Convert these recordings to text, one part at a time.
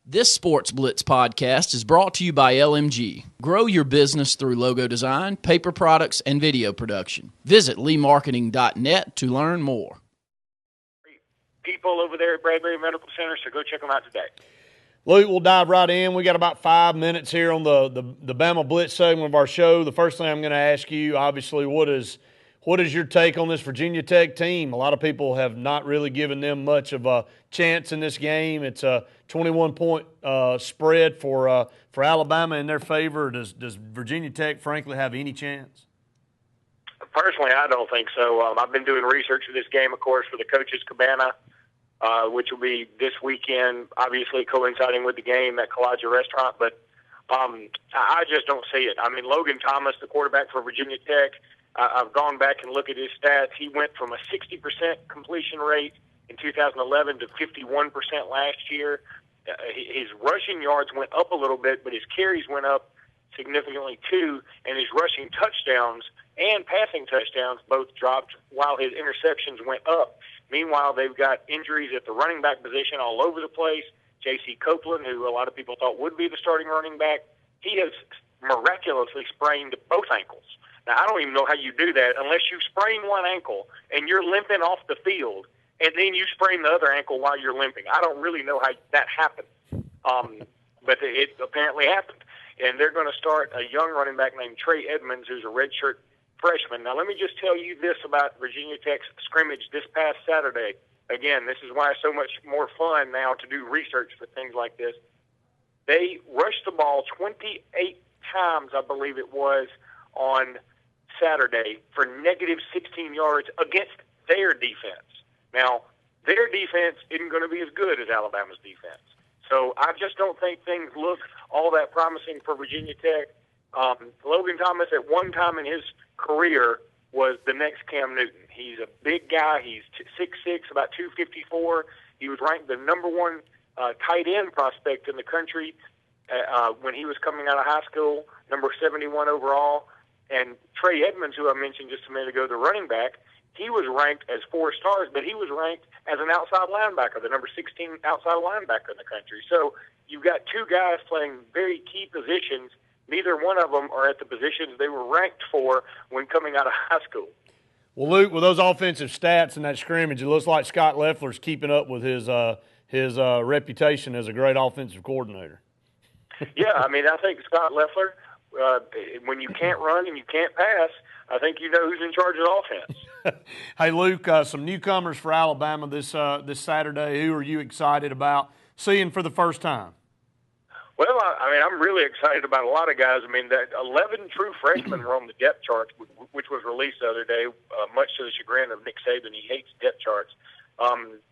This Sports Blitz podcast is brought to you by LMG. Grow your business through logo design, paper products, and video production. Visit leemarketing.net to learn more. People over there at Bradbury Medical Center, so go check them out today. Luke, we'll dive right in. We got about 5 minutes here on the Bama Blitz segment of our show. The first thing I'm going to ask you, obviously, what is your take on this Virginia Tech team? A lot of people have not really given them much of a chance in this game. It's a 21-point spread for Alabama in their favor. Does Virginia Tech, frankly, have any chance? Personally, I don't think so. I've been doing research for this game, of course, for the Coaches Cabana, which will be this weekend, obviously coinciding with the game at Kalijah Restaurant. But I just don't see it. I mean, Logan Thomas, the quarterback for Virginia Tech, I've gone back and looked at his stats. He went from a 60% completion rate in 2011 to 51% last year. His rushing yards went up a little bit, but his carries went up significantly too, and his rushing touchdowns and passing touchdowns both dropped while his interceptions went up. Meanwhile, they've got injuries at the running back position all over the place. J.C. Copeland, who a lot of people thought would be the starting running back, he has miraculously sprained both ankles. Now, I don't even know how you do that unless you sprain one ankle and you're limping off the field, and then you sprain the other ankle while you're limping. I don't really know how that happened, but it apparently happened. And they're going to start a young running back named Trey Edmonds, who's a redshirt freshman. Now, let me just tell you this about Virginia Tech's scrimmage this past Saturday. Again, this is why it's so much more fun now to do research for things like this. They rushed the ball 28 times, I believe it was, on Saturday for negative 16 yards against their defense. Now, their defense isn't going to be as good as Alabama's defense. So I just don't think things look all that promising for Virginia Tech. Logan Thomas, at one time in his career, was the next Cam Newton. He's a big guy. He's 6'6", about 254. He was ranked the number one tight end prospect in the country when he was coming out of high school, number 71 overall. And Trey Edmonds, who I mentioned just a minute ago, the running back, he was ranked as 4 stars, but he was ranked as an outside linebacker, the number 16 outside linebacker in the country. So you've got two guys playing very key positions. Neither one of them are at the positions they were ranked for when coming out of high school. Well, Luke, with those offensive stats in that scrimmage, it looks like Scott Loeffler's keeping up with his reputation as a great offensive coordinator. Yeah, I mean, I think Scott Loeffler, when you can't run and you can't pass, I think you know who's in charge of offense. Hey, Luke, some newcomers for Alabama this Saturday. Who are you excited about seeing for the first time? Well, I mean, I'm really excited about a lot of guys. I mean, that 11 true freshmen were on the depth chart, which was released the other day, much to the chagrin of Nick Saban. He hates depth charts.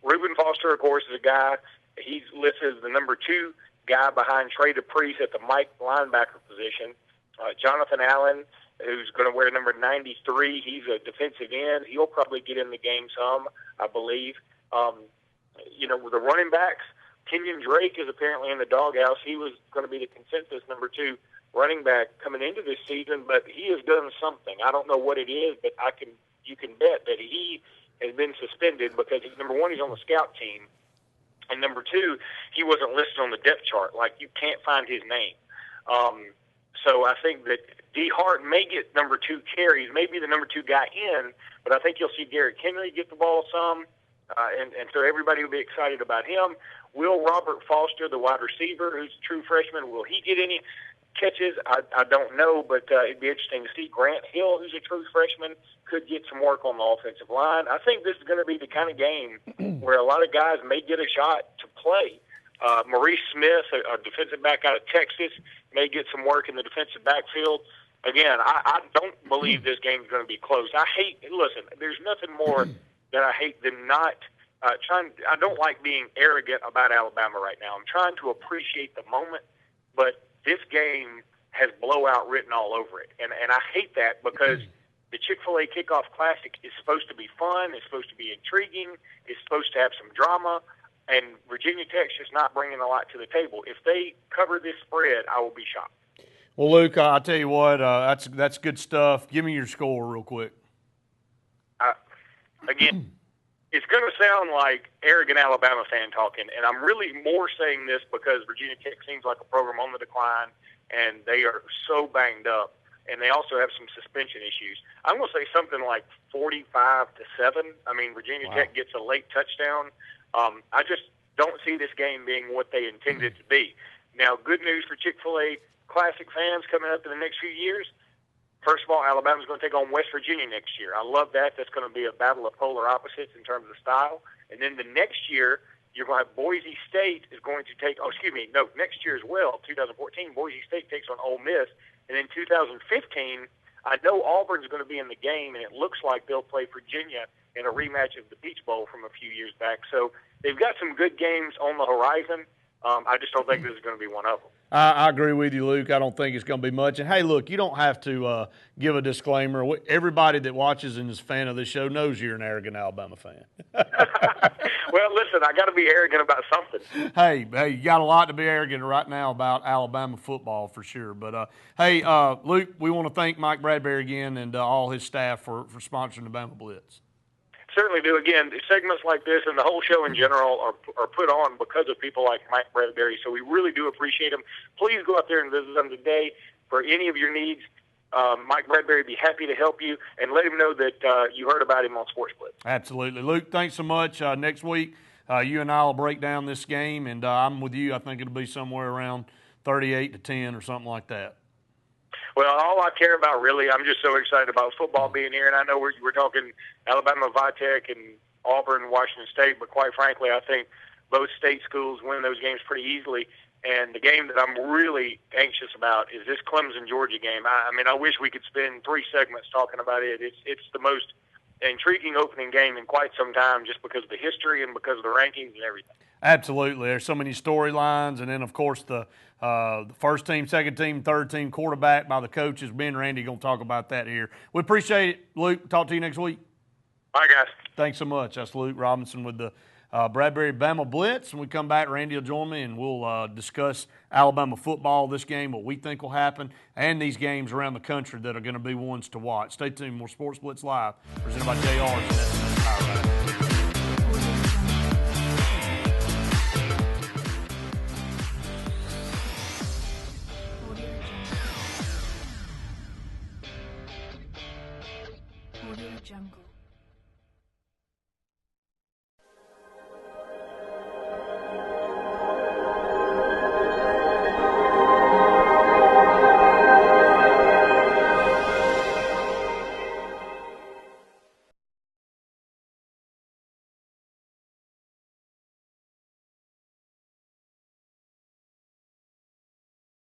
Reuben Foster, of course, is a guy. He's listed as the number 2 guy behind Trey DePriest at the Mike linebacker position. Jonathan Allen, who's going to wear number 93. He's a defensive end. He'll probably get in the game some, I believe. With the running backs, Kenyon Drake is apparently in the doghouse. He was going to be the consensus number 2 running back coming into this season, but he has done something. I don't know what it is, but you can bet that he has been suspended because, number 1, he's on the scout team, and number 2, he wasn't listed on the depth chart. Like, you can't find his name. So I think that D. Hart may get number 2 carries, maybe the number 2 guy in, but I think you'll see Derrick Henry get the ball some, and so everybody will be excited about him. Will Robert Foster, the wide receiver, who's a true freshman, will he get any catches? I don't know, but it'd be interesting to see. Grant Hill, who's a true freshman, could get some work on the offensive line. I think this is going to be the kind of game where a lot of guys may get a shot to play. Maurice Smith, a defensive back out of Texas, may get some work in the defensive backfield. Again, I don't believe this game is going to be close. Listen, there's nothing more that I hate than not I don't like being arrogant about Alabama right now. I'm trying to appreciate the moment, but this game has blowout written all over it. And I hate that because the Chick-fil-A Kickoff Classic is supposed to be fun. It's supposed to be intriguing. It's supposed to have some drama. And Virginia Tech's just not bringing a lot to the table. If they cover this spread, I will be shocked. Well, Luke, I'll tell you what, that's good stuff. Give me your score real quick. Again, it's going to sound like arrogant Alabama fan talking, and I'm really more saying this because Virginia Tech seems like a program on the decline, and they are so banged up, and they also have some suspension issues. I'm going to say something like 45-7. I mean, Virginia Tech gets a late touchdown. I just don't see this game being what they intended it to be. Now, good news for Chick-fil-A Classic fans coming up in the next few years. First of all, Alabama's going to take on West Virginia next year. I love that. That's going to be a battle of polar opposites in terms of style. And then the next year, you're going to have Boise State is going to take, next year as well, 2014, Boise State takes on Ole Miss. And then 2015, I know Auburn's going to be in the game, and it looks like they'll play Virginia in a rematch of the Peach Bowl from a few years back. So they've got some good games on the horizon. I just don't think this is going to be one of them. I agree with you, Luke. I don't think it's going to be much. And, hey, look, you don't have to give a disclaimer. Everybody that watches and is a fan of this show knows you're an arrogant Alabama fan. Well, listen, I got to be arrogant about something. Hey, you got a lot to be arrogant right now about Alabama football for sure. But, hey, Luke, we want to thank Mike Bradbury again and all his staff for sponsoring the Bama Blitz. Certainly do. Again, segments like this and the whole show in general are put on because of people like Mike Bradbury, so we really do appreciate him. Please go out there and visit him today for any of your needs. Mike Bradbury would be happy to help you, and let him know that you heard about him on Sports Blitz. Absolutely. Luke, thanks so much. Next week, you and I will break down this game, and I'm with you. I think it'll be somewhere around 38-10 or something like that. Well, all I care about, really, I'm just so excited about football being here, and I know we're talking Alabama, Vitek, and Auburn, Washington State, but quite frankly, I think both state schools win those games pretty easily. And the game that I'm really anxious about is this Clemson-Georgia game. I mean, I wish we could spend 3 segments talking about it. It's the most intriguing opening game in quite some time just because of the history and because of the rankings and everything. Absolutely. There's so many storylines, and then, of course, the first team, second team, third team quarterback by the coaches. Ben and Randy going to talk about that here. We appreciate it, Luke. Talk to you next week. All right, guys. Thanks so much. That's Luke Robinson with the Bradbury Bama Blitz. When we come back, Randy will join me, and we'll discuss Alabama football, this game, what we think will happen, and these games around the country that are going to be ones to watch. Stay tuned. More Sports Blitz Live, presented by JR's and SNS Power Rack.